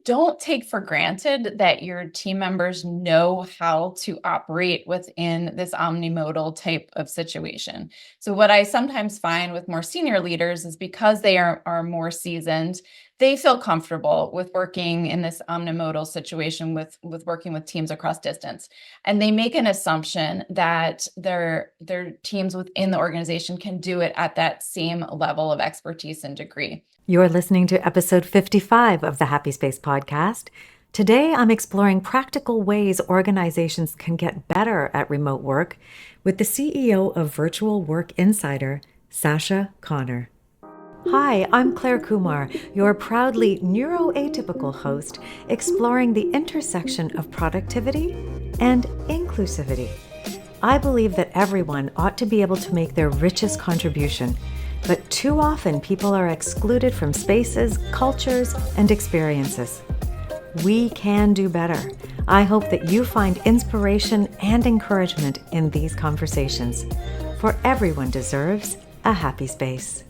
don't take for granted that your team members know how to operate within this omnimodal type of situation. So what I sometimes find with more senior leaders is because they are more seasoned, they feel comfortable with working in this omnimodal situation with working with teams across distance. And they make an assumption that their teams within the organization can do it at that same level of expertise and degree. You're listening to episode 55 of the Happy Space podcast. Today, I'm exploring practical ways organizations can get better at remote work with the CEO of Virtual Work Insider, Sacha Connor. Hi, I'm Clare Kumar, your proudly neuroatypical host, exploring the intersection of productivity and inclusivity. I believe that everyone ought to be able to make their richest contribution, but too often people are excluded from spaces, cultures, and experiences. We can do better. I hope that you find inspiration and encouragement in these conversations, for everyone deserves a happy space.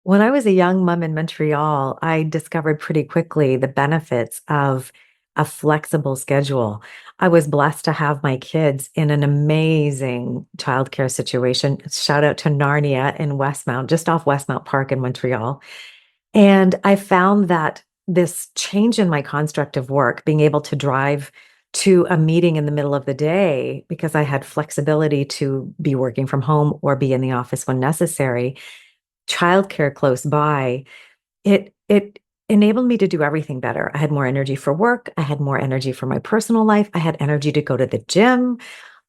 When I was a young mom in Montreal, I discovered pretty quickly the benefits of a flexible schedule. I was blessed to have my kids in an amazing childcare situation. Shout out to Narnia in Westmount, just off Westmount Park in Montreal. And I found that this change in my construct of work, being able to drive to a meeting in the middle of the day because I had flexibility to be working from home or be in the office when necessary, childcare close by, it enabled me to do everything better. I had more energy for work. I had more energy for my personal life. I had energy to go to the gym.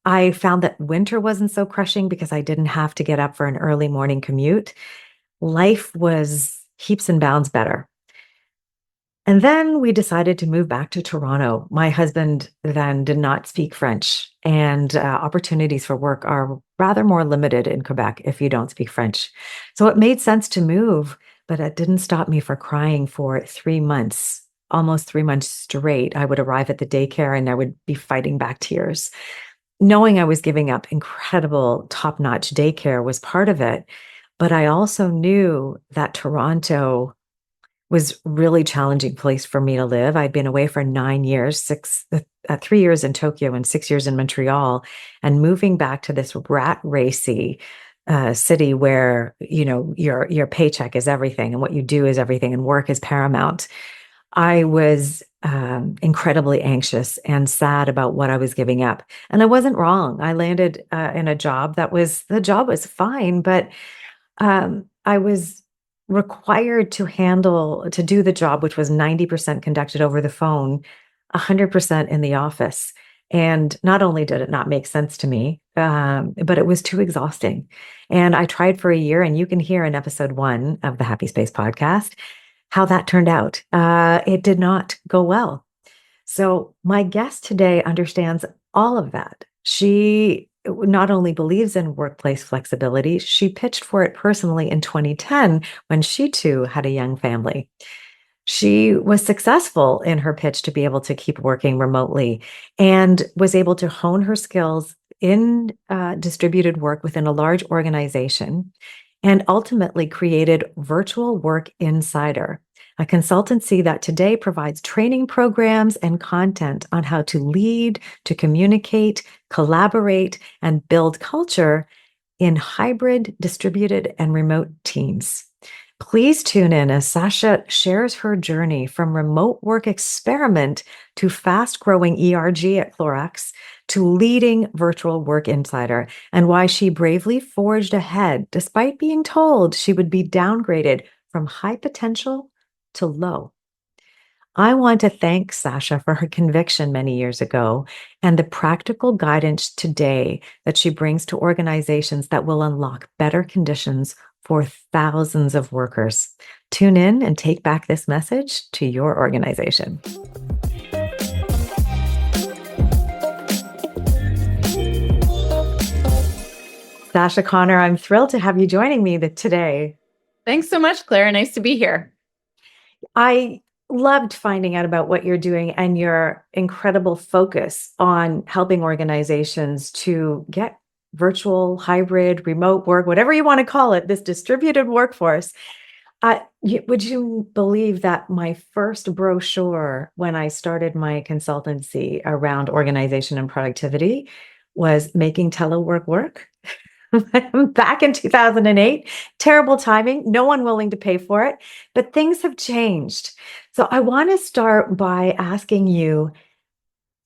I found that winter wasn't so crushing because I didn't have to get up for an early morning commute. Life was heaps and bounds better. And then we decided to move back to Toronto. My husband then did not speak French, and opportunities for work are rather more limited in Quebec if you don't speak French. So it made sense to move, but it didn't stop me from crying for 3 months, almost 3 months straight. I would arrive at the daycare and I would be fighting back tears. Knowing I was giving up incredible top-notch daycare was part of it, but I also knew that Toronto was really challenging place for me to live. I'd been away for 9 years, 3 years in Tokyo and 6 years in Montreal, and moving back to this rat racy city where, you know, your paycheck is everything and what you do is everything and work is paramount. I was incredibly anxious and sad about what I was giving up. And I wasn't wrong. I landed in a job the job was fine, but I was required to do the job, which was 90% conducted over the phone, 100% in the office. And not only did it not make sense to me, but it was too exhausting. And I tried for a year, and you can hear in episode 1 of the Happy Space podcast how that turned out. It did not go well. So my guest today understands all of that. She not only believes in workplace flexibility, she pitched for it personally in 2010 when she too had a young family. She was successful in her pitch to be able to keep working remotely and was able to hone her skills in distributed work within a large organization and ultimately created Virtual Work Insider, a consultancy that today provides training programs and content on how to lead, to communicate, collaborate, and build culture in hybrid, distributed, and remote teams. Please tune in as Sacha shares her journey from remote work experiment to fast-growing ERG at Clorox to leading Virtual Work Insider, and why she bravely forged ahead despite being told she would be downgraded from high potential to low. I want to thank Sacha for her conviction many years ago and the practical guidance today that she brings to organizations that will unlock better conditions for thousands of workers. Tune in and take back this message to your organization. Sacha Connor, I'm thrilled to have you joining me today. Thanks so much, Claire. Nice to be here. I loved finding out about what you're doing and your incredible focus on helping organizations to get virtual, hybrid, remote work, whatever you want to call it, this distributed workforce. Would you believe that my first brochure when I started my consultancy around organization and productivity was making telework work? Back in 2008, terrible timing, no one willing to pay for it, but things have changed. So I want to start by asking you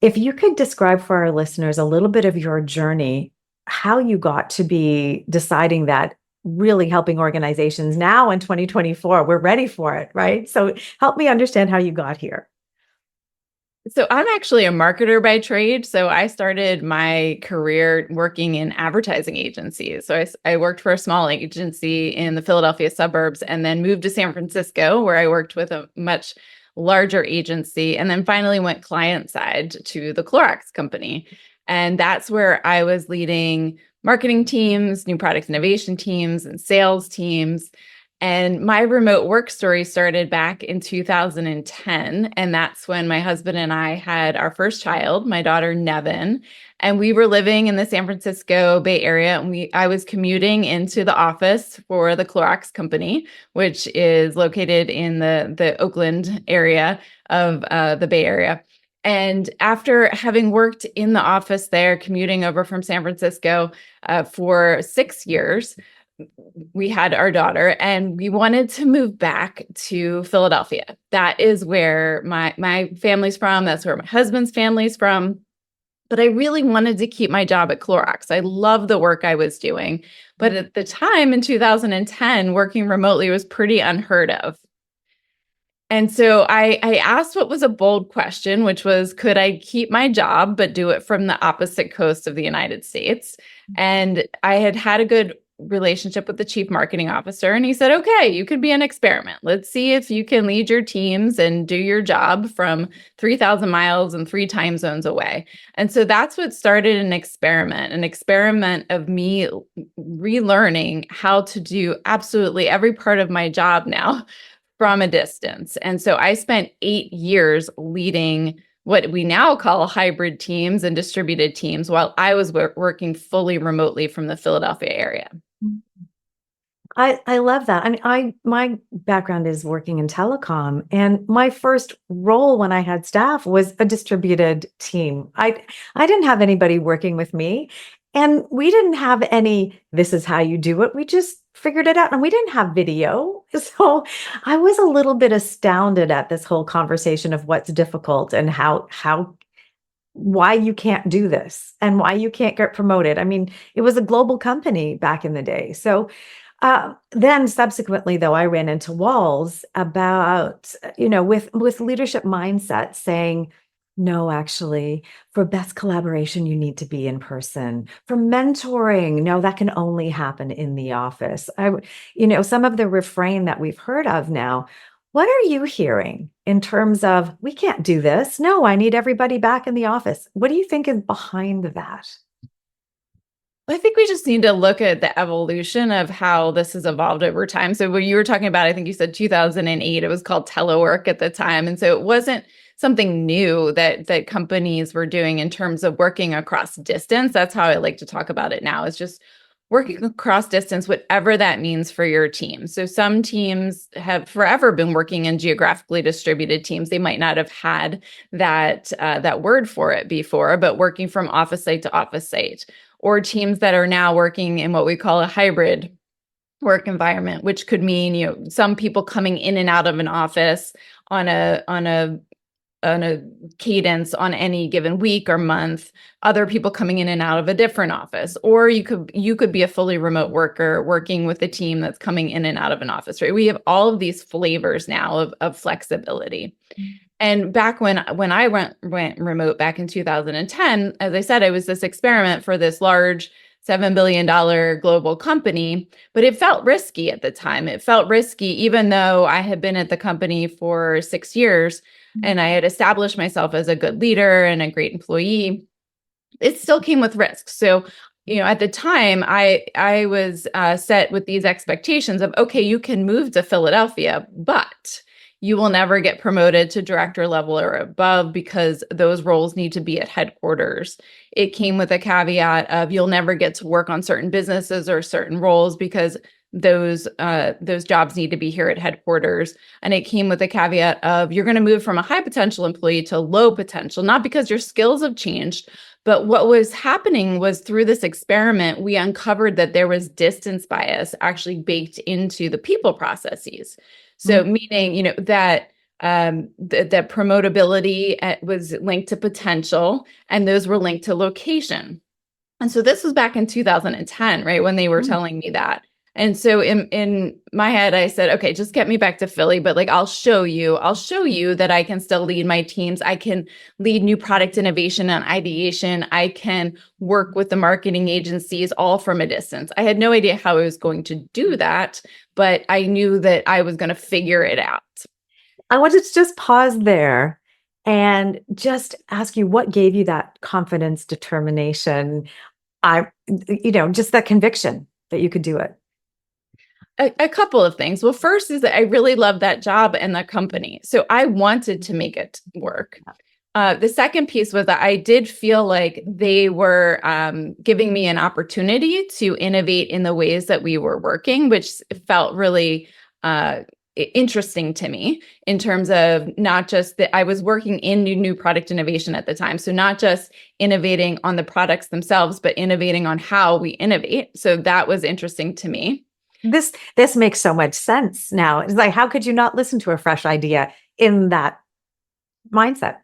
if you could describe for our listeners a little bit of your journey, how you got to be deciding that really helping organizations now in 2024, we're ready for it, right? So help me understand how you got here. So I'm actually a marketer by trade. So I started my career working in advertising agencies. So I worked for a small agency in the Philadelphia suburbs and then moved to San Francisco, where I worked with a much larger agency, and then finally went client side to the Clorox company. And that's where I was leading marketing teams, new product innovation teams, and sales teams. And my remote work story started back in 2010. And that's when my husband and I had our first child, my daughter, Nevin. And we were living in the San Francisco Bay Area. And I was commuting into the office for the Clorox company, which is located in the Oakland area of the Bay Area. And after having worked in the office there, commuting over from San Francisco for 6 years, we had our daughter and we wanted to move back to Philadelphia. That is where my family's from. That's where my husband's family's from. But I really wanted to keep my job at Clorox. I love the work I was doing. But at the time in 2010, working remotely was pretty unheard of. And so I asked what was a bold question, which was, could I keep my job, but do it from the opposite coast of the United States? And I had a good relationship with the chief marketing officer. And he said, okay, you could be an experiment. Let's see if you can lead your teams and do your job from 3,000 miles and 3 time zones away. And so that's what started an experiment of me relearning how to do absolutely every part of my job now from a distance. And so I spent 8 years leading what we now call hybrid teams and distributed teams while I was working fully remotely from the Philadelphia area. I love that. I mean, my background is working in telecom, and my first role when I had staff was a distributed team. I didn't have anybody working with me, and we didn't have any, this is how you do it. We just figured it out, and we didn't have video. So I was a little bit astounded at this whole conversation of what's difficult and why you can't do this and why you can't get promoted. I mean, it was a global company back in the day. So then subsequently, though, I ran into walls about, with leadership mindset saying, no, actually, for best collaboration, you need to be in person. For mentoring, no, that can only happen in the office. Some of the refrain that we've heard of now, what are you hearing in terms of, we can't do this? No, I need everybody back in the office. What do you think is behind that? I think we just need to look at the evolution of how this has evolved over time. So when you were talking about, I think you said 2008, it was called telework at the time. And so it wasn't something new that companies were doing in terms of working across distance. That's how I like to talk about it now, is just working across distance, whatever that means for your team. So some teams have forever been working in geographically distributed teams. They might not have had that word for it before, but working from office site to office site, or teams that are now working in what we call a hybrid work environment, which could mean, some people coming in and out of an office on a cadence on any given week or month, other people coming in and out of a different office, or you could be a fully remote worker working with a team that's coming in and out of an office, right? We have all of these flavors now of flexibility. And back when I went remote back in 2010, as I said, I was this experiment for this large $7 billion global company, but it felt risky at the time. It felt risky, even though I had been at the company for 6 years and I had established myself as a good leader and a great employee. It still came with risks. So, at the time, I was set with these expectations of, okay, you can move to Philadelphia, but you will never get promoted to director level or above because those roles need to be at headquarters. It came with a caveat of you'll never get to work on certain businesses or certain roles because those jobs need to be here at headquarters. And it came with a caveat of you're going to move from a high potential employee to low potential, not because your skills have changed, but what was happening was through this experiment, we uncovered that there was distance bias actually baked into the people processes. So meaning, that that promotability was linked to potential, and those were linked to location. And so this was back in 2010, right, when they were telling me that. And so in my head, I said, okay, just get me back to Philly, but like, I'll show you that I can still lead my teams. I can lead new product innovation and ideation. I can work with the marketing agencies all from a distance. I had no idea how I was going to do that, but I knew that I was going to figure it out. I wanted to just pause there and just ask you what gave you that confidence, determination, just that conviction that you could do it. A couple of things. Well, first is that I really loved that job and that company. So I wanted to make it work. The second piece was that I did feel like they were giving me an opportunity to innovate in the ways that we were working, which felt really interesting to me in terms of not just that I was working in new product innovation at the time. So not just innovating on the products themselves, but innovating on how we innovate. So that was interesting to me. This makes so much sense now. It's like, how could you not listen to a fresh idea in that mindset?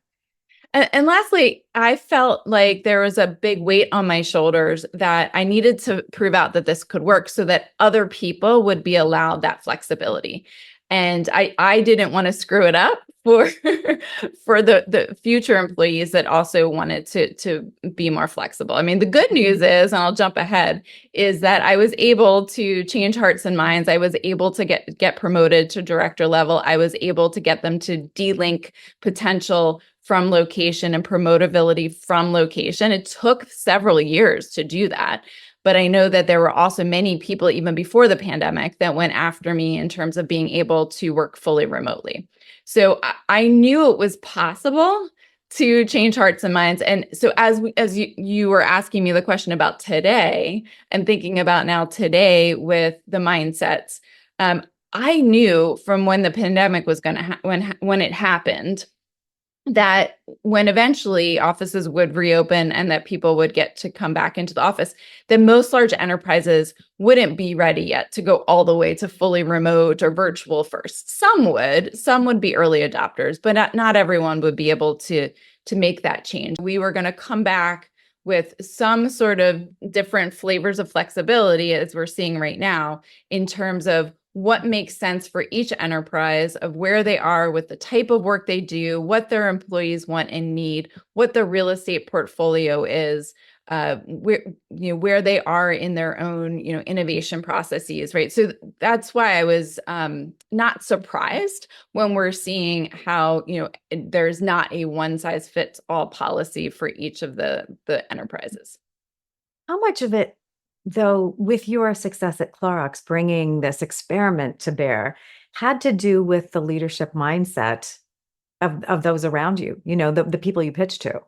And lastly, I felt like there was a big weight on my shoulders that I needed to prove out that this could work so that other people would be allowed that flexibility. And I didn't want to screw it up for the future employees that also wanted to be more flexible. I mean, the good news is, and I'll jump ahead, is that I was able to change hearts and minds. I was able to get promoted to director level. I was able to get them to delink potential from location and promotability from location. It took several years to do that. But I know that there were also many people, even before the pandemic, that went after me in terms of being able to work fully remotely. So I knew it was possible to change hearts and minds. And so as you were asking me the question about today and thinking about now today with the mindsets, I knew from when the pandemic was going to when it happened, that when eventually offices would reopen and that people would get to come back into the office, that most large enterprises wouldn't be ready yet to go all the way to fully remote or virtual first. Some would be early adopters, but not everyone would be able to make that change. We were going to come back with some sort of different flavors of flexibility, as we're seeing right now, in terms of what makes sense for each enterprise, of where they are with the type of work they do, what their employees want and need, what the real estate portfolio is, where they are in their own, innovation processes, right? So that's why I was not surprised when we're seeing how, there's not a one size fits all policy for each of the enterprises. How much of it, though, with your success at Clorox, bringing this experiment to bear, had to do with the leadership mindset of those around you, the people you pitched to?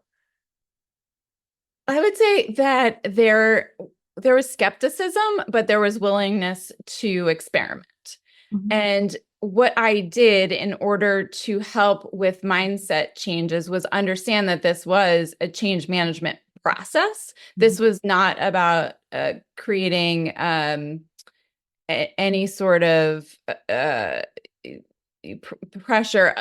I would say that there was skepticism, but there was willingness to experiment. And what I did in order to help with mindset changes was understand that this was a change management process. This was not about creating any sort of pressure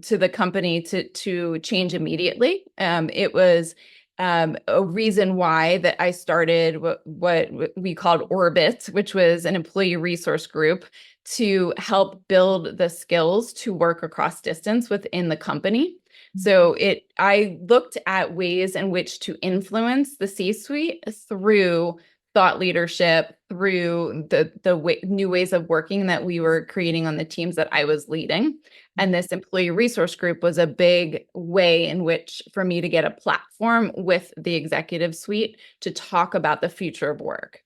to the company to change immediately. It was a reason why that I started what we called Orbit, which was an employee resource group to help build the skills to work across distance within the company. So I looked at ways in which to influence the C-suite through thought leadership, through the new ways of working that we were creating on the teams that I was leading. And this employee resource group was a big way in which for me to get a platform with the executive suite to talk about the future of work.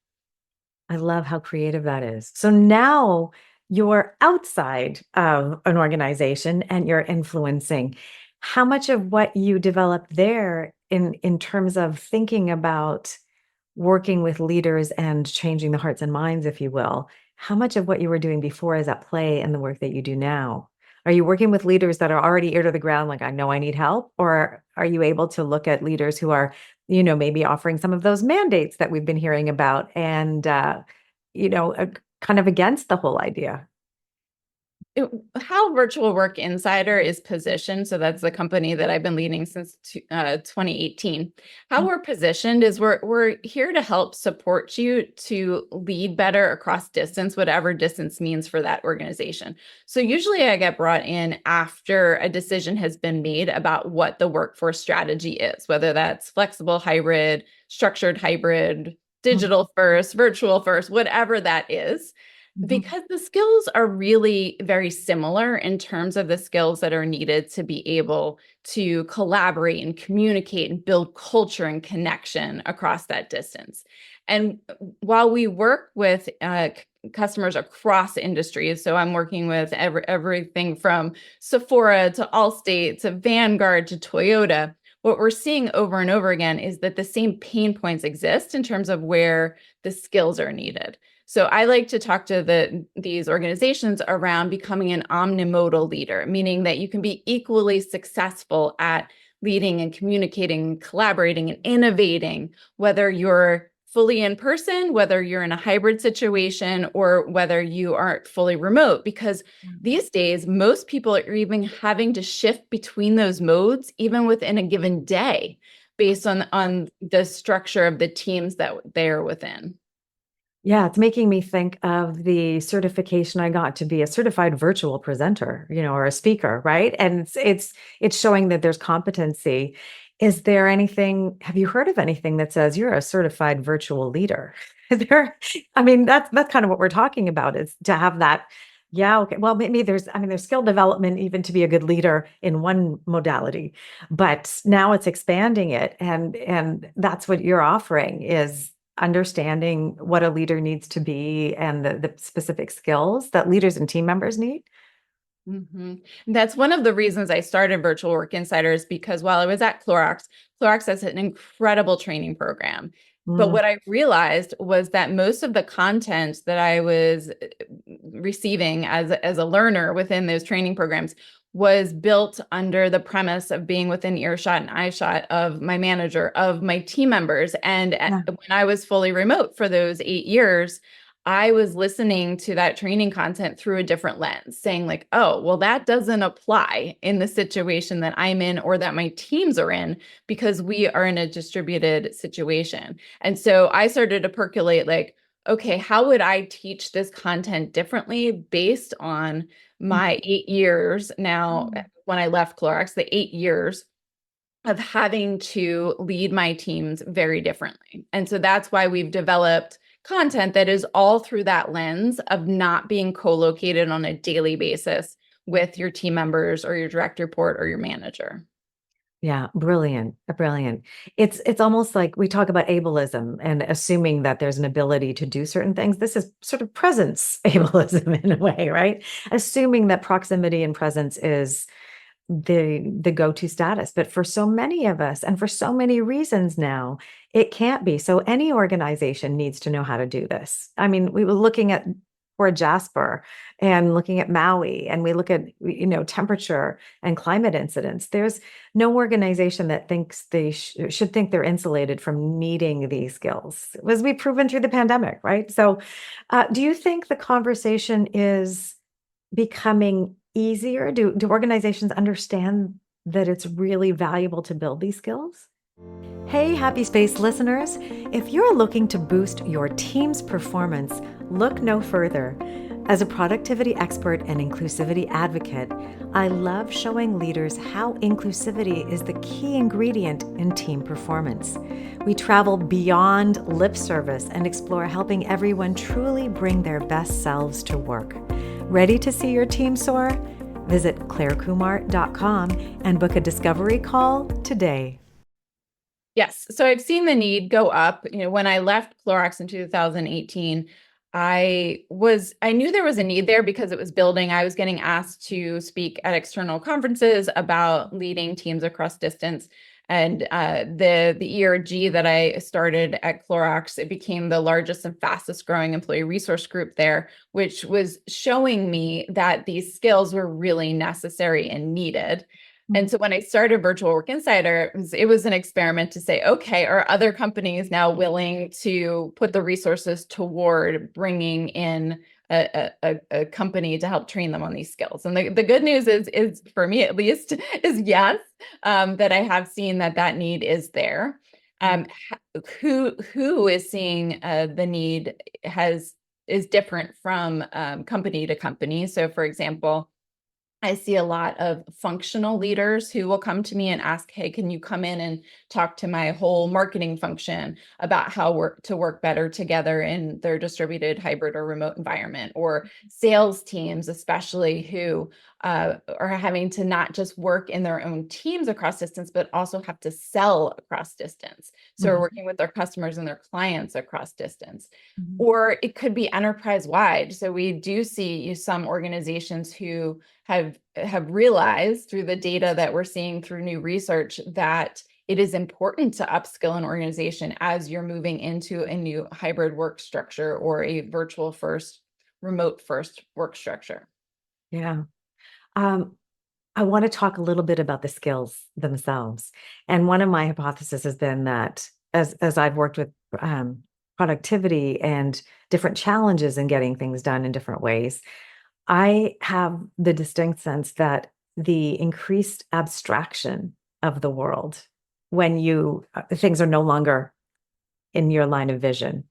I love how creative that is. So now you're outside of an organization and you're influencing. How much of what you developed there in terms of thinking about working with leaders and changing the hearts and minds, if you will, how much of what you were doing before is at play in the work that you do now? Are you working with leaders that are already ear to the ground, like, I know I need help? Or are you able to look at leaders who are, maybe offering some of those mandates that we've been hearing about and, kind of against the whole idea? How Virtual Work Insider is positioned, so that's the company that I've been leading since 2018. How we're positioned is we're here to help support you to lead better across distance, whatever distance means for that organization. So usually I get brought in after a decision has been made about what the workforce strategy is, whether that's flexible hybrid, structured hybrid, digital first, virtual first, whatever that is. Mhm. Because the skills are really very similar in terms of the skills that are needed to be able to collaborate and communicate and build culture and connection across that distance. And while we work with customers across industries, so I'm working with everything from Sephora to Allstate to Vanguard to Toyota, what we're seeing over and over again is that the same pain points exist in terms of where the skills are needed. So I like to talk to these organizations around becoming an omnimodal leader, meaning that you can be equally successful at leading and communicating, collaborating and innovating, whether you're fully in person, whether you're in a hybrid situation, or whether you are fully remote. Because these days, most people are even having to shift between those modes, even within a given day, based on the structure of the teams that they're within. Yeah, it's making me think of the certification I got to be a certified virtual presenter, or a speaker, right? And it's showing that there's competency. Is there anything, have you heard of anything that says you're a certified virtual leader? Is there, I mean, that's kind of what we're talking about, is to have that. Yeah, okay. Well, maybe there's skill development even to be a good leader in one modality, but now it's expanding it, and that's what you're offering, is understanding what a leader needs to be and the specific skills that leaders and team members need. That's one of the reasons I started Virtual Work Insiders, because while I was at Clorox, Clorox has an incredible training program. But Mm, what I realized was that most of the content that I was receiving as a learner within those training programs was built under the premise of being within earshot and eyeshot of my manager, of my team members. And yeah. when I was fully remote for those 8 years, I was listening to that training content through a different lens, saying like, oh, well, that doesn't apply in the situation that I'm in or that my teams are in, because we are in a distributed situation. And so I started to percolate like, okay, how would I teach this content differently based on my 8 years now, Mm. when I left Clorox, the 8 years of having to lead my teams very differently. And so that's why we've developed content that is all through that lens of not being co-located on a daily basis with your team members or your direct report or your manager. Yeah, brilliant, brilliant. It's almost like we talk about ableism and assuming that there's an ability to do certain things. This is sort of presence ableism in a way, right? Assuming that proximity and presence is the go-to status. But for so many of us, and for so many reasons now, it can't be. So any organization needs to know how to do this. I mean, we were looking at for Jasper and looking at Maui, and we look at, temperature and climate incidents. There's no organization that thinks they should think they're insulated from needing these skills, as we've proven through the pandemic, right? So do you think the conversation is becoming easier? Do organizations understand that it's really valuable to build these skills? Hey, Happy Space listeners. If you're looking to boost your team's performance, look no further. As a productivity expert and inclusivity advocate, I love showing leaders how inclusivity is the key ingredient in team performance. We travel beyond lip service and explore helping everyone truly bring their best selves to work. Ready to see your team soar? Visit clarekumar.com and book a discovery call today. Yes. So I've seen the need go up. When I left Clorox in 2018, I knew there was a need there because it was building. I was getting asked to speak at external conferences about leading teams across distance. And the ERG that I started at Clorox, it became the largest and fastest growing employee resource group there, which was showing me that these skills were really necessary and needed. And so when I started Virtual Work Insider, it was an experiment to say, okay, are other companies now willing to put the resources toward bringing in a company to help train them on these skills? And the good news is for me at least, is yes, that I have seen that need is there. Who is seeing the need is different from company to company. So for example, I see a lot of functional leaders who will come to me and ask, hey, can you come in and talk to my whole marketing function about how to work better together in their distributed hybrid or remote environment? Or sales teams, especially, who are having to not just work in their own teams across distance, but also have to sell across distance. So we're working with their customers and their clients across distance. Or it could be enterprise wide. So we do see some organizations who have realized through the data that we're seeing through new research that it is important to upskill an organization as you're moving into a new hybrid work structure or a virtual first, remote first work structure. Yeah. I want to talk a little bit about the skills themselves. And one of my hypotheses has been that as I've worked with productivity and different challenges in getting things done in different ways, I have the distinct sense that the increased abstraction of the world when things are no longer in your line of vision,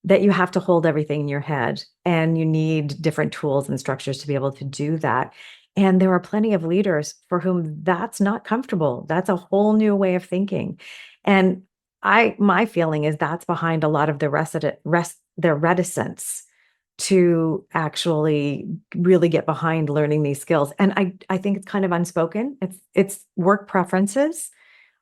that you have to hold everything in your head, and you need different tools and structures to be able to do that. And there are plenty of leaders for whom that's not comfortable. That's a whole new way of thinking. And my feeling is that's behind a lot of their reticence to actually really get behind learning these skills. And I think it's kind of unspoken. It's work preferences,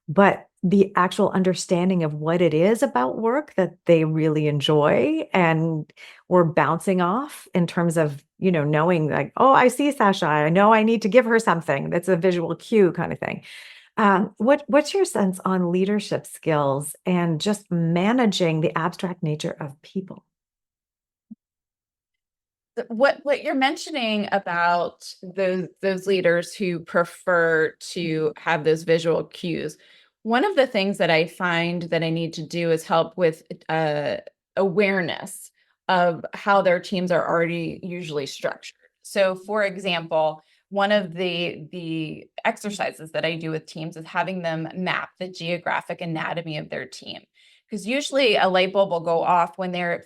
but the actual understanding of what it is about work that they really enjoy and we're bouncing off in terms of, knowing like, oh, I see Sacha, I know I need to give her something. That's a visual cue kind of thing. What's your sense on leadership skills and just managing the abstract nature of people? What you're mentioning about those leaders who prefer to have those visual cues, one of the things that I find that I need to do is help with awareness of how their teams are already usually structured. So, for example, one of the exercises that I do with teams is having them map the geographic anatomy of their team. Because usually a light bulb will go off when they're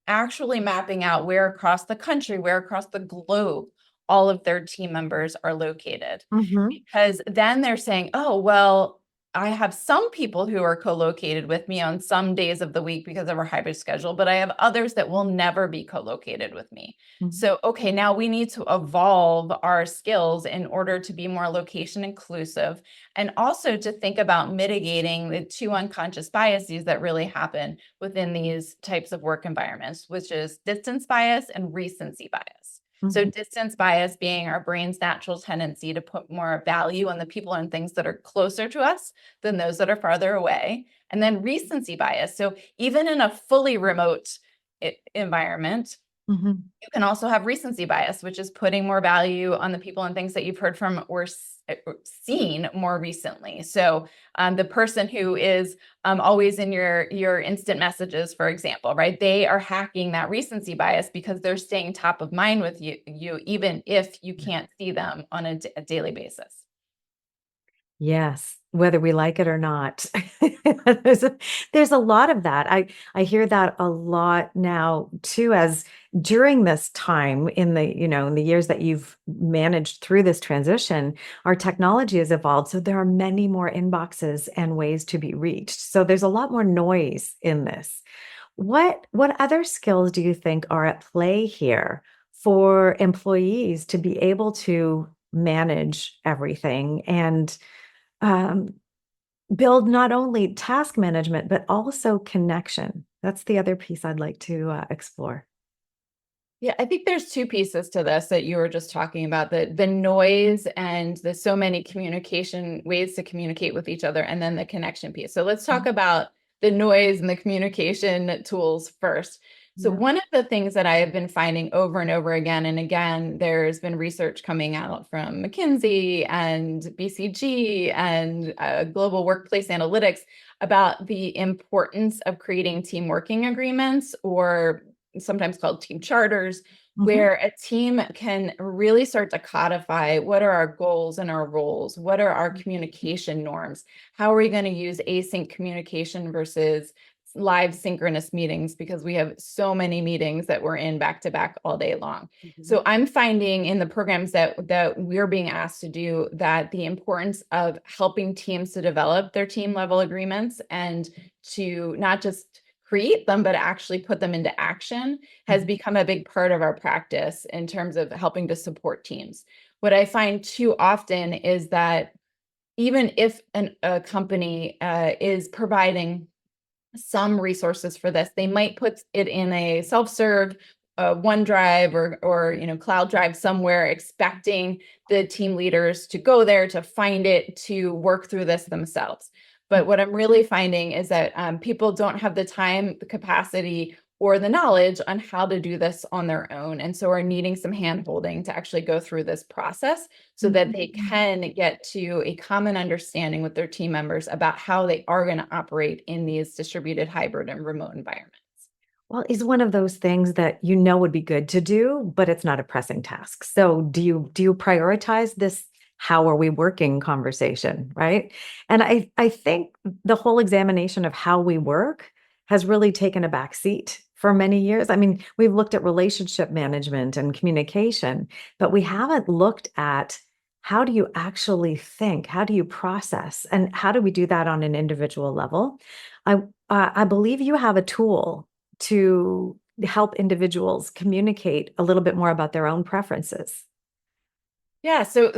actually mapping out where across the country, where across the globe, all of their team members are located. Because then they're saying, oh, well, I have some people who are co-located with me on some days of the week because of our hybrid schedule, but I have others that will never be co-located with me. So, okay, now we need to evolve our skills in order to be more location inclusive, and also to think about mitigating the two unconscious biases that really happen within these types of work environments, which is distance bias and recency bias. So distance bias being our brain's natural tendency to put more value on the people and things that are closer to us than those that are farther away. And then recency bias. So even in a fully remote environment, you can also have recency bias, which is putting more value on the people and things that you've heard from or seen more recently. So the person who is always in your instant messages, for example, right? They are hacking that recency bias because they're staying top of mind with you even if you can't see them on a daily basis. Yes, whether we like it or not. There's a lot of that. I hear that a lot now too, as during this time in the years that you've managed through this transition, our technology has evolved. So there are many more inboxes and ways to be reached. So there's a lot more noise in this. What other skills do you think are at play here for employees to be able to manage everything and um, build not only task management, but also connection? That's the other piece I'd like to explore. Yeah, I think there's two pieces to this that you were just talking about, the noise and the so many communication ways to communicate with each other, and then the connection piece. So let's talk about the noise and the communication tools first. So Yeah. one of the things that I have been finding over and over again and again, there's been research coming out from McKinsey and BCG and Global Workplace Analytics about the importance of creating team working agreements, or sometimes called team charters, where a team can really start to codify what are our goals and our roles, what are our communication norms, how are we going to use async communication versus live synchronous meetings, because we have so many meetings that we're in back to back all day long. So I'm finding in the programs that we're being asked to do that the importance of helping teams to develop their team level agreements and to not just create them, but actually put them into action has become a big part of our practice in terms of helping to support teams. What I find too often is that even if a company is providing some resources for this, they might put it in a self-serve OneDrive or Cloud Drive somewhere, expecting the team leaders to go there to find it, to work through this themselves. But what I'm really finding is that people don't have the time, the capacity, or the knowledge on how to do this on their own. And so are needing some hand-holding to actually go through this process so that they can get to a common understanding with their team members about how they are going to operate in these distributed, hybrid, and remote environments. Well, it's one of those things that you know would be good to do, but it's not a pressing task. So do you prioritize this how are we working conversation, right? And I think the whole examination of how we work has really taken a back seat for many years. I mean, we've looked at relationship management and communication, but we haven't looked at how do you actually think? How do you process? And how do we do that on an individual level? I believe you have a tool to help individuals communicate a little bit more about their own preferences. Yeah, so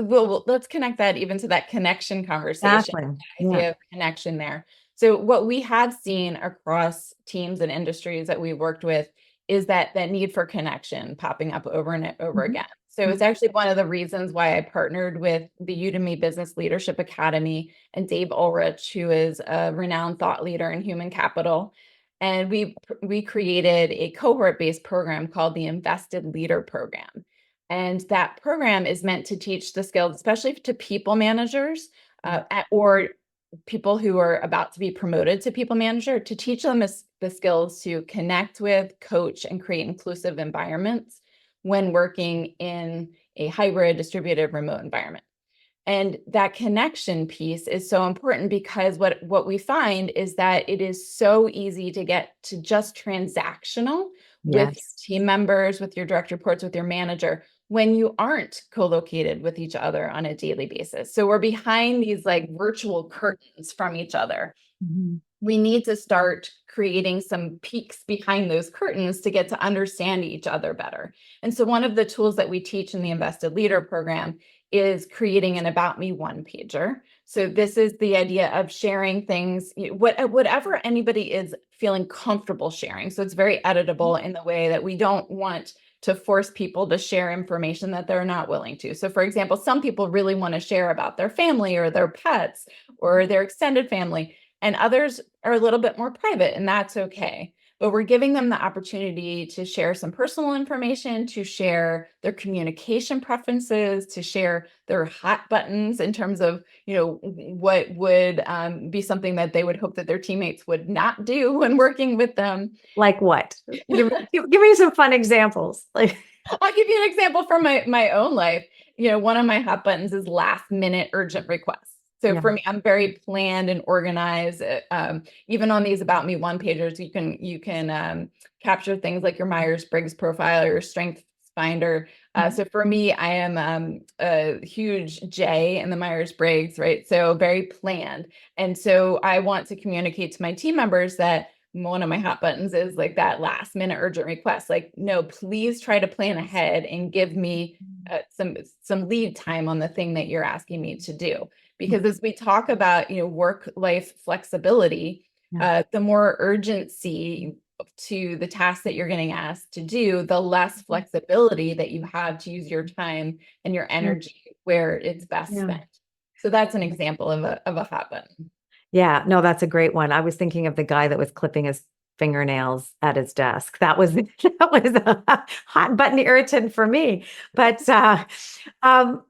let's connect that even to that connection conversation, Exactly. that Yeah. idea of connection there. So what we have seen across teams and industries that we worked with is that need for connection popping up over and over Mhm. again. So it's actually one of the reasons why I partnered with the Udemy Business Leadership Academy and Dave Ulrich, who is a renowned thought leader in human capital. And we created a cohort-based program called the Invested Leader Program. And that program is meant to teach the skills, especially to people managers or people who are about to be promoted to people manager, to teach them the skills to connect with, coach, and create inclusive environments when working in a hybrid, distributed, remote environment. And that connection piece is so important because what we find is that it is so easy to get to just transactional with your Yes. team members, with your direct reports, with your manager, when you aren't co-located with each other on a daily basis. So we're behind these like virtual curtains from each other. Mhm. We need to start creating some peeks behind those curtains to get to understand each other better. And so one of the tools that we teach in the Invested Leader program is creating an About Me one pager. So this is the idea of sharing things, whatever anybody is feeling comfortable sharing. So it's very editable in the way that we don't want to force people to share information that they're not willing to. So for example, some people really want to share about their family or their pets or their extended family, and others are a little bit more private, and that's okay. But we're giving them the opportunity to share some personal information, to share their communication preferences, to share their hot buttons in terms of, what would be something that they would hope that their teammates would not do when working with them. Like what? Give me some fun examples. Like, I'll give you an example from my own life. One of my hot buttons is last minute urgent requests. So yeah. for me, I'm very planned and organized. Even on these About Me one pagers, you can capture things like your Myers-Briggs profile or your Strengths Finder. So for me, I am a huge J in the Myers-Briggs, right? So very planned. And so I want to communicate to my team members that one of my hot buttons is like that last minute urgent request. Like, no, please try to plan ahead and give me some lead time on the thing that you're asking me to do. Because as we talk about, work-life flexibility, Yeah. the more urgency to the task that you're getting asked to do, the less flexibility that you have to use your time and your energy where it's best Yeah. spent. So that's an example of a hot button. Yeah, no, that's a great one. I was thinking of the guy that was clipping his fingernails at his desk. That was that was a hot button irritant for me. But um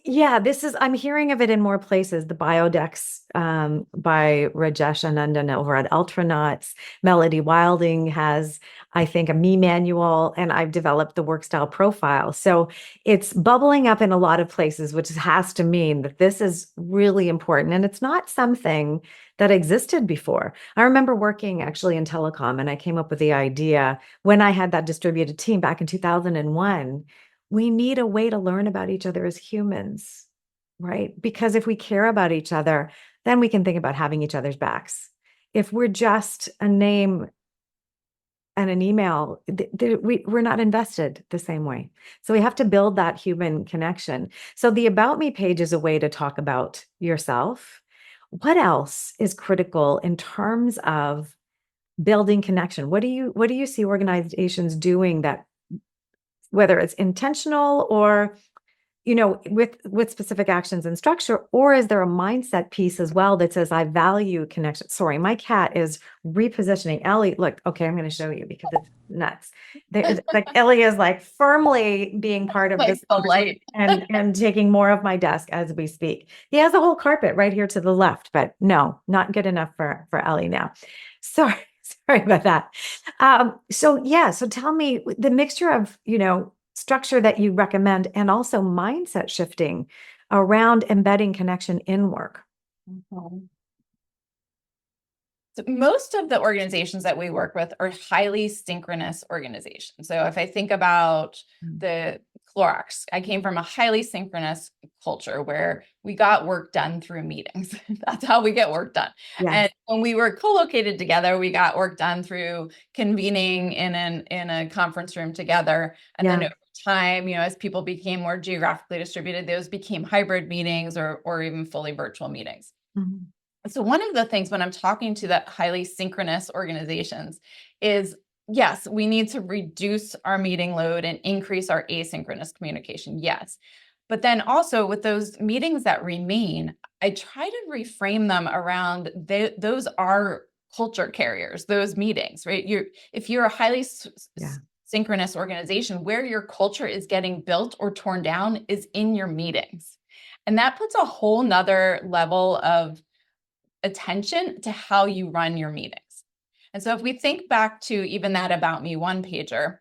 yeah, this is I'm hearing of it in more places. The Biodex by Rajesh Anandan over at Ultranauts. Melody Wilding has, I think, a me manual, and I've developed the work style profile. So it's bubbling up in a lot of places, which has to mean that this is really important. And it's not something that existed before. I remember working actually in telecom, and I came up with the idea when I had that distributed team back in 2001. We need a way to learn about each other as humans, right? Because if we care about each other, then we can think about having each other's backs. If we're just a name and an email, we're not invested the same way. So we have to build that human connection. So the About Me page is a way to talk about yourself. What else is critical in terms of building connection? What do you see organizations doing that, whether it's intentional or with specific actions and structure, or is there a mindset piece as well that says, I value connection? Sorry, my cat is repositioning. Ellie, look, okay, I'm going to show you because it's nuts. Like Ellie is like firmly being part of Like this the light. and taking more of my desk as we speak. He has a whole carpet right here to the left, but no, not good enough for Ellie now. Sorry. Sorry about that. So tell me the mixture of, structure that you recommend and also mindset shifting around embedding connection in work. Mhm. So most of the organizations that we work with are highly synchronous organizations. So if I think about the Clorox, I came from a highly synchronous culture where we got work done through meetings. That's how we get work done. Yes. And when we were co-located together, we got work done through convening in a conference room together. And then over time, as people became more geographically distributed, those became hybrid meetings or even fully virtual meetings. Mhm. So one of the things when I'm talking to that highly synchronous organizations is, yes, we need to reduce our meeting load and increase our asynchronous communication. Yes. But then also with those meetings that remain, I try to reframe them around those are culture carriers, those meetings, right? If you're a highly synchronous organization, where your culture is getting built or torn down is in your meetings. And that puts a whole nother level of attention to how you run your meetings. And so if we think back to even that About Me one pager,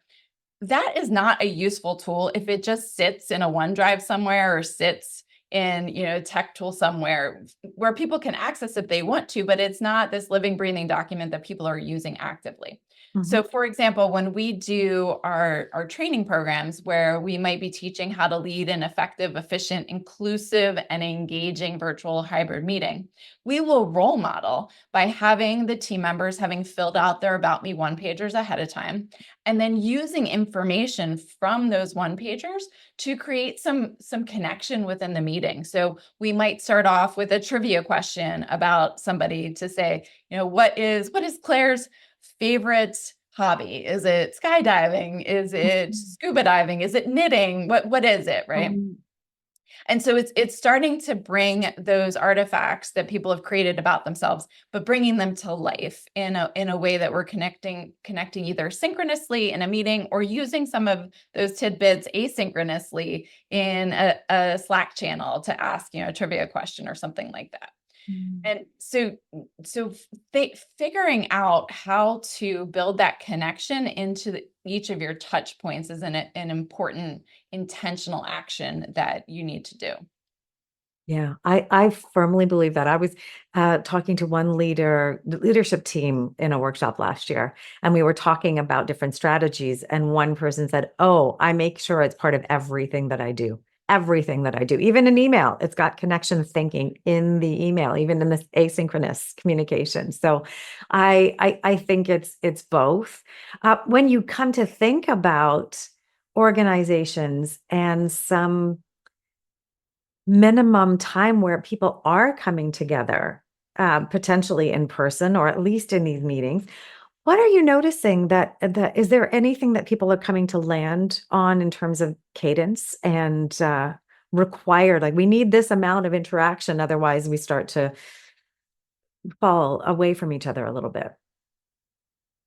that is not a useful tool if it just sits in a OneDrive somewhere or sits in a tech tool somewhere where people can access if they want to, but it's not this living, breathing document that people are using actively. So for example, when we do our training programs where we might be teaching how to lead an effective, efficient, inclusive, and engaging virtual hybrid meeting, we will role model by having the team members having filled out their About Me one pagers ahead of time, and then using information from those one pagers to create some connection within the meeting. So we might start off with a trivia question about somebody to say, what is Claire's favorite hobby? Is it skydiving? Is it scuba diving? Is it knitting? What is it, right? And so it's starting to bring those artifacts that people have created about themselves, but bringing them to life in a way that we're connecting either synchronously in a meeting or using some of those tidbits asynchronously in a Slack channel to ask, a trivia question or something like that. And so figuring out how to build that connection into each of your touch points is an important intentional action that you need to do. Yeah, I firmly believe that. I was talking to one leadership team in a workshop last year, and we were talking about different strategies. And one person said, "Oh, I make sure it's part of everything that I do. Everything that I do, even in email, it's got connection thinking in the email, even in this asynchronous communication." So, I think it's both. When you come to think about organizations and some minimum time where people are coming together, potentially in person or at least in these meetings, What are you noticing that is there anything that people are coming to land on in terms of cadence and required? Like we need this amount of interaction, otherwise we start to fall away from each other a little bit.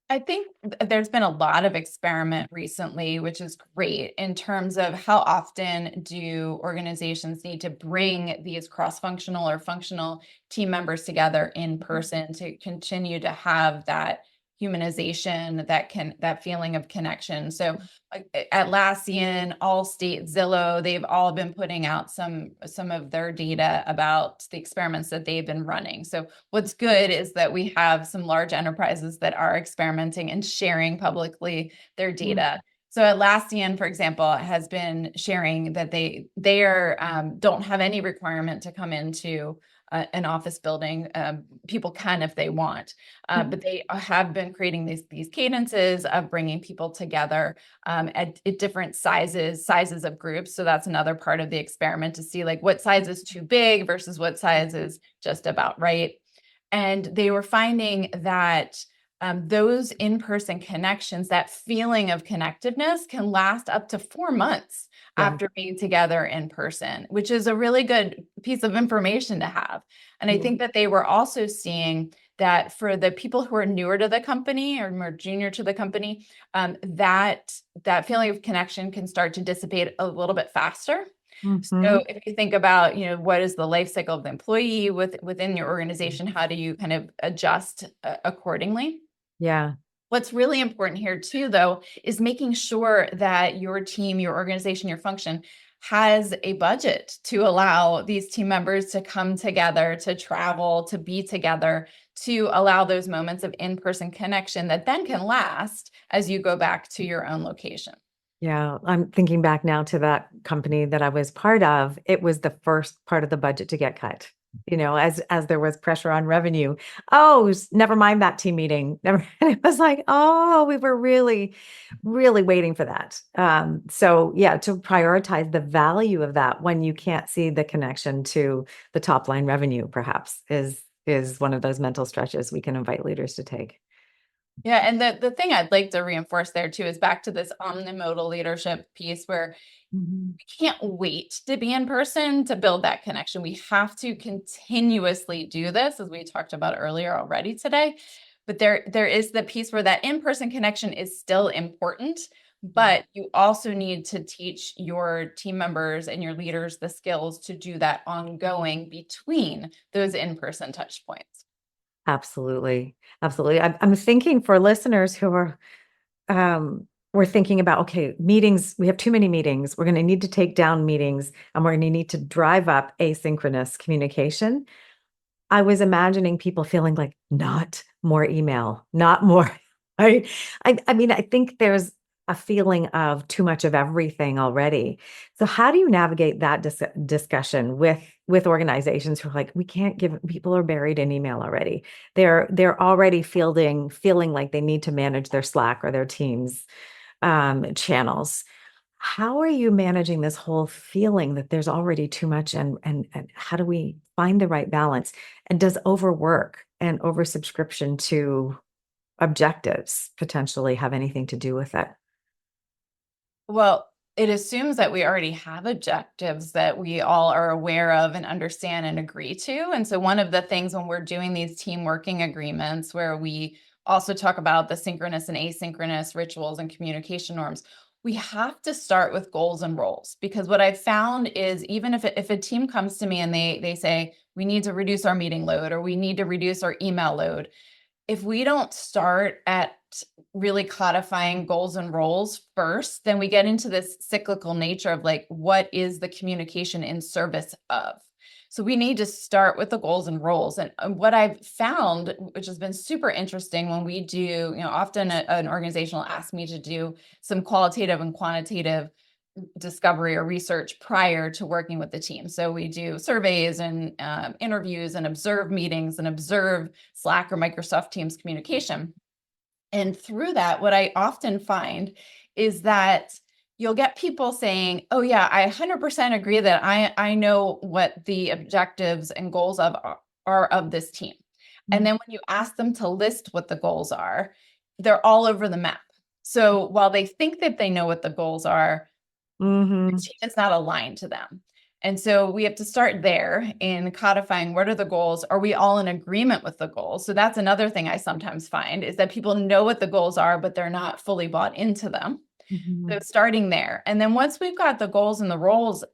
I think there's been a lot of experiment recently, which is great in terms of how often do organizations need to bring these cross-functional or functional team members together in person to continue to have that humanization, that feeling of connection. So Atlassian, Allstate, Zillow, they've all been putting out some of their data about the experiments that they've been running. So what's good is that we have some large enterprises that are experimenting and sharing publicly their data. So Atlassian, for example, has been sharing that they don't have any requirement to come into an office building. People can if they want, but they have been creating these cadences of bringing people together at different sizes of groups. So that's another part of the experiment to see like what size is too big versus what size is just about right. And they were finding that those in-person connections, that feeling of connectiveness can last up to 4 months Yeah. after being together in person, which is a really good piece of information to have. And I think that they were also seeing that for the people who are newer to the company or more junior to the company, that feeling of connection can start to dissipate a little bit faster. So if you think about, what is the life cycle of the employee within your organization, how do you kind of adjust accordingly? Yeah. What's really important here too, though, is making sure that your team, your organization, your function has a budget to allow these team members to come together, to travel, to be together, to allow those moments of in-person connection that then can last as you go back to your own location. Yeah, I'm thinking back now to that company that I was part of. It was the first part of the budget to get cut, as there was pressure on revenue. Oh, never mind that team meeting. Never. And it was like, oh, we were really, really waiting for that. So yeah, to prioritize the value of that when you can't see the connection to the top line revenue, perhaps is one of those mental stretches we can invite leaders to take. Yeah, and the thing I'd like to reinforce there too is back to this omnimodal leadership piece where Mhm. we can't wait to be in person to build that connection. We have to continuously do this, as we talked about earlier already today. But there is the piece where that in-person connection is still important, but you also need to teach your team members and your leaders the skills to do that ongoing between those in-person touch points. Absolutely. Absolutely. I'm thinking for listeners who are, we're thinking about, okay, meetings, we have too many meetings. We're going to need to take down meetings and we're going to need to drive up asynchronous communication. I was imagining people feeling like not more email, not more, right? I mean, I think there's a feeling of too much of everything already. So how do you navigate that discussion with organizations who are like, we can't give, people are buried in email already. They're already feeling like they need to manage their Slack or their Teams channels. How are you managing this whole feeling that there's already too much and how do we find the right balance? And does overwork and oversubscription to objectives potentially have anything to do with it? Well, it assumes that we already have objectives that we all are aware of and understand and agree to. And so, one of the things when we're doing these team working agreements, where we also talk about the synchronous and asynchronous rituals and communication norms, we have to start with goals and roles. Because what I've found is even if a team comes to me and they say, we need to reduce our meeting load or we need to reduce our email load, if we don't start at really codifying goals and roles first, then we get into this cyclical nature of like, what is the communication in service of? So we need to start with the goals and roles. And what I've found, which has been super interesting when we do, often an organization will ask me to do some qualitative and quantitative discovery or research prior to working with the team. So we do surveys and interviews and observe meetings and observe Slack or Microsoft Teams communication. And through that, what I often find is that you'll get people saying, oh yeah, I 100% agree that I know what the objectives and goals are of this team. And then when you ask them to list what the goals are, they're all over the map. So while they think that they know what the goals are, the Mm-hmm. team is not aligned to them. And so we have to start there in codifying what are the goals? Are we all in agreement with the goals? So that's another thing I sometimes find is that people know what the goals are, but they're not fully bought into them. Mm-hmm. So starting there. And then once we've got the goals and the roles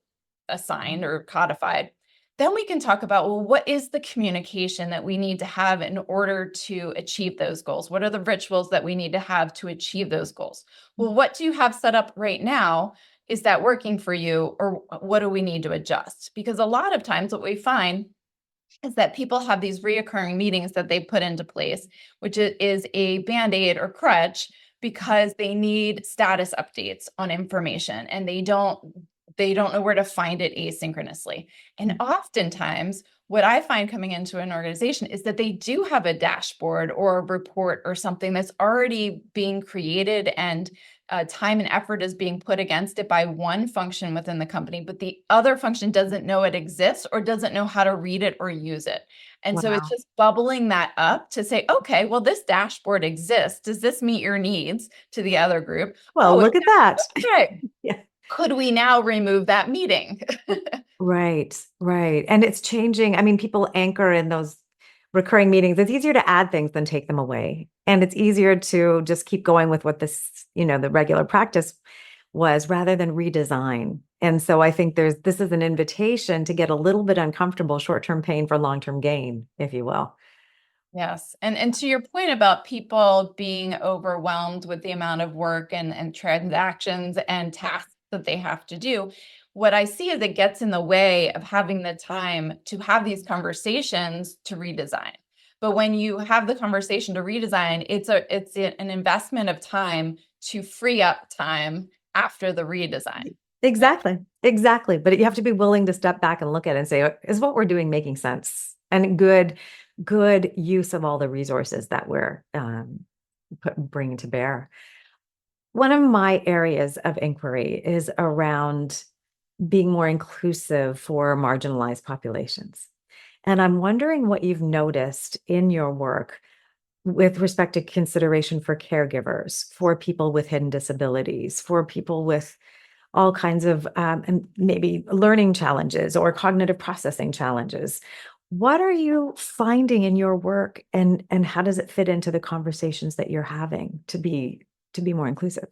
assigned or codified, then we can talk about, well, what is the communication that we need to have in order to achieve those goals? What are the rituals that we need to have to achieve those goals? Well, what do you have set up right now? Is that working for you, or what do we need to adjust? Because a lot of times what we find is that people have these reoccurring meetings that they put into place, which is a band-aid or crutch because they need status updates on information and they don't know where to find it asynchronously. And oftentimes, what I find coming into an organization is that they do have a dashboard or a report or something that's already being created, and time and effort is being put against it by one function within the company, but the other function doesn't know it exists or doesn't know how to read it or use it. And so it's Wow. just bubbling that up to say, okay, well, this dashboard exists. Does this meet your needs to the other group? Well, Oh, look at that. okay. Yeah. Could we now remove that meeting? Right, right. And it's changing. I mean, people anchor in those recurring meetings. It's easier to add things than take them away. And it's easier to just keep going with what the regular practice was rather than redesign. And so I think this is an invitation to get a little bit uncomfortable, short-term pain for long-term gain, if you will. Yes. And to your point about people being overwhelmed with the amount of work and transactions and tasks that they have to do, what I see is it gets in the way of having the time to have these conversations to redesign. But when you have the conversation to redesign, an investment of time to free up time after the redesign. Right? Exactly. Exactly. But you have to be willing to step back and look at it and say, is what we're doing making sense? And good use of all the resources that we're bringing to bear. One of my areas of inquiry is around being more inclusive for marginalized populations. And I'm wondering what you've noticed in your work with respect to consideration for caregivers, for people with hidden disabilities, for people with all kinds of and maybe learning challenges or cognitive processing challenges. What are you finding in your work, and how does it fit into the conversations that you're having to be more inclusive?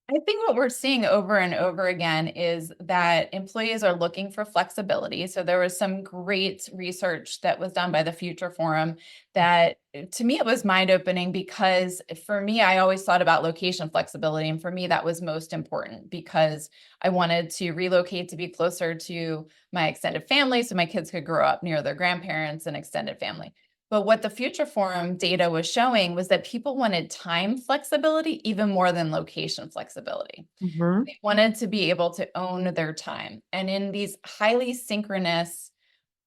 I think what we're seeing over and over again is that employees are looking for flexibility. So there was some great research that was done by the Future Forum that to me it was mind-opening, because for me I always thought about location flexibility, and for me that was most important because I wanted to relocate to be closer to my extended family so my kids could grow up near their grandparents and extended family. But what the Future Forum data was showing was that people wanted time flexibility even more than location flexibility. Mhm. They wanted to be able to own their time. And in these highly synchronous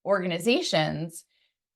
organizations,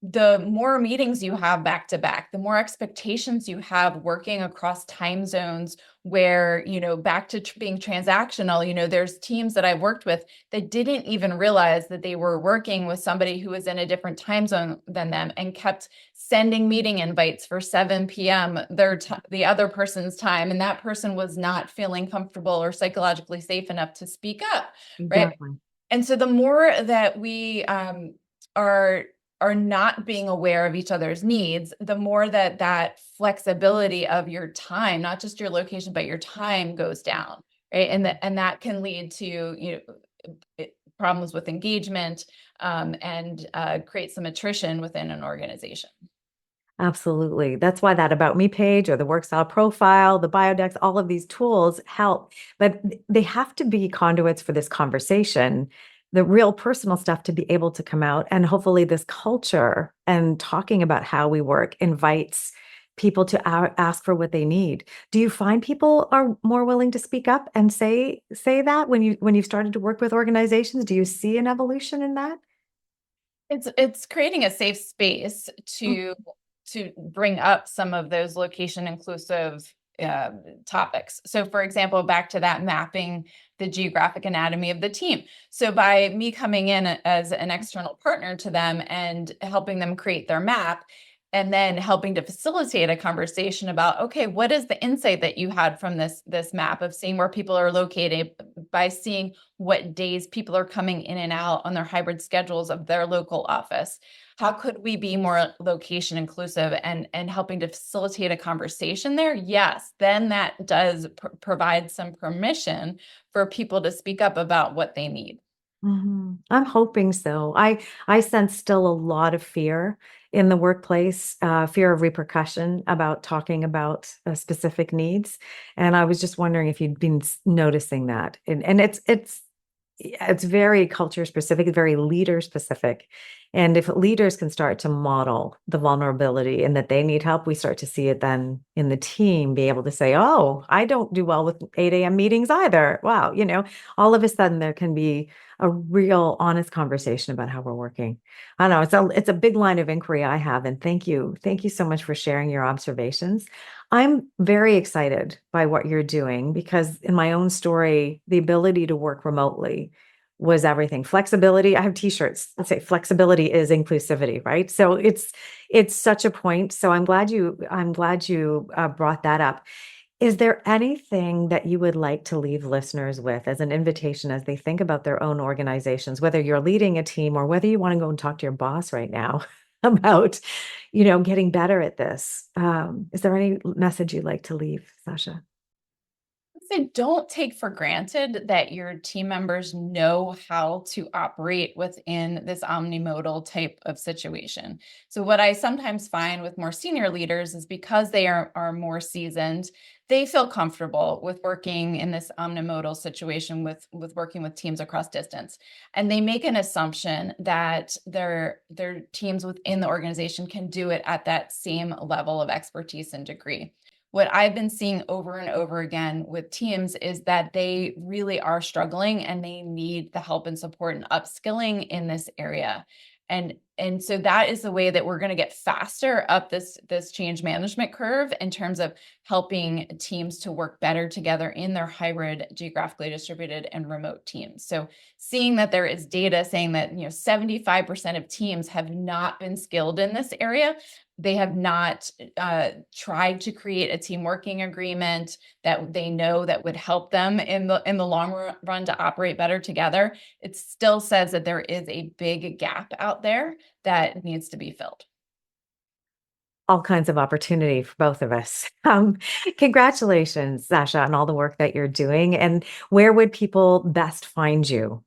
the more meetings you have back to back, the more expectations you have working across time zones where, back to being transactional, there's teams that I've worked with that didn't even realize that they were working with somebody who was in a different time zone than them and kept sending meeting invites for 7 p.m. The other person's time, and that person was not feeling comfortable or psychologically safe enough to speak up, right? Exactly. And so the more that we are are not being aware of each other's needs, the more that flexibility of your time, not just your location, but your time goes down, right? And that can lead to problems with engagement, and create some attrition within an organization. Absolutely. That's why that About Me page or the work style profile, the biodex, all of these tools help, but they have to be conduits for this conversation, the real personal stuff to be able to come out. And hopefully, this culture and talking about how we work invites people to ask for what they need. Do you find people are more willing to speak up and say that when you've started to work with organizations? Do you see an evolution in that? It's creating a safe space to bring up some of those location inclusive topics. So, for example, back to that mapping the geographic anatomy of the team. So, by me coming in as an external partner to them and helping them create their map, and then helping to facilitate a conversation about, okay, what is the insight that you had from this map of seeing where people are located by seeing what days people are coming in and out on their hybrid schedules of their local office? How could we be more location inclusive and helping to facilitate a conversation there? Yes, then that does provide some permission for people to speak up about what they need. I'm hoping so. I sense still a lot of fear in the workplace, fear of repercussion about talking about specific needs. And I was just wondering if you'd been noticing that. And it's very culture specific, very leader specific. And if leaders can start to model the vulnerability and that they need help, we start to see it then in the team be able to say, oh, I don't do well with 8 a.m. meetings either. Wow. All of a sudden there can be a real honest conversation about how we're working. I don't know. It's a big line of inquiry I have. And thank you. Thank you so much for sharing your observations. I'm very excited by what you're doing because in my own story, the ability to work remotely was everything. Flexibility. I have t-shirts that say flexibility is inclusivity, right? So it's such a point. So I'm glad you brought that up. Is there anything that you would like to leave listeners with as an invitation as they think about their own organizations, whether you're leading a team or whether you want to go and talk to your boss right now about, getting better at this? Is there any message you'd like to leave, Sacha? So don't take for granted that your team members know how to operate within this omnimodal type of situation. So what I sometimes find with more senior leaders is because they are more seasoned, they feel comfortable with working in this omnimodal situation with working with teams across distance. And they make an assumption that their teams within the organization can do it at that same level of expertise and degree. What I've been seeing over and over again with teams is that they really are struggling and they need the help and support and upskilling in this area. And so that is the way that we're going to get faster up this change management curve in terms of helping teams to work better together in their hybrid, geographically distributed and remote teams. So seeing that there is data saying that 75% of teams have not been skilled in this area. They have not tried to create a team working agreement that they know that would help them in the long run to operate better together. It still says that there is a big gap out there that needs to be filled. All kinds of opportunity for both of us. Congratulations, Sacha, on all the work that you're doing. And where would people best find you?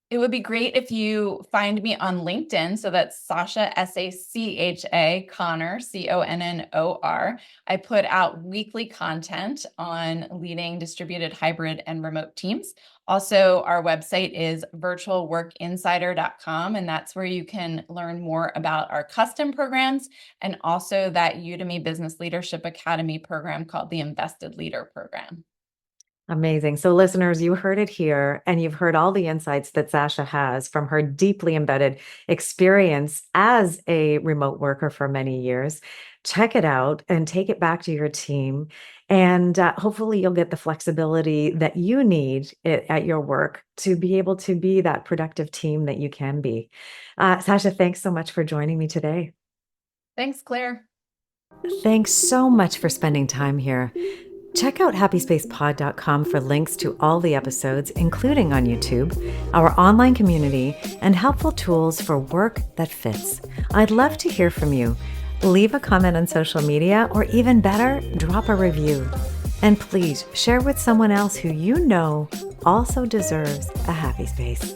It would be great if you find me on LinkedIn. So that's Sacha, Sacha Connor, Connor. I put out weekly content on leading distributed, hybrid, and remote teams. Also, our website is virtualworkinsider.com, and that's where you can learn more about our custom programs and also that Udemy Business Leadership Academy program called the Invested Leader Program. Amazing. So listeners, you heard it here, and you've heard all the insights that Sacha has from her deeply embedded experience as a remote worker for many years. Check it out and take it back to your team. And hopefully you'll get the flexibility that you need at your work to be able to be that productive team that you can be. Sacha, thanks so much for joining me today. Thanks, Claire. Thanks so much for spending time here. Check out happyspacepod.com for links to all the episodes, including on YouTube, our online community, and helpful tools for work that fits. I'd love to hear from you. Leave a comment on social media, or even better, drop a review. And please share with someone else who you know also deserves a happy space.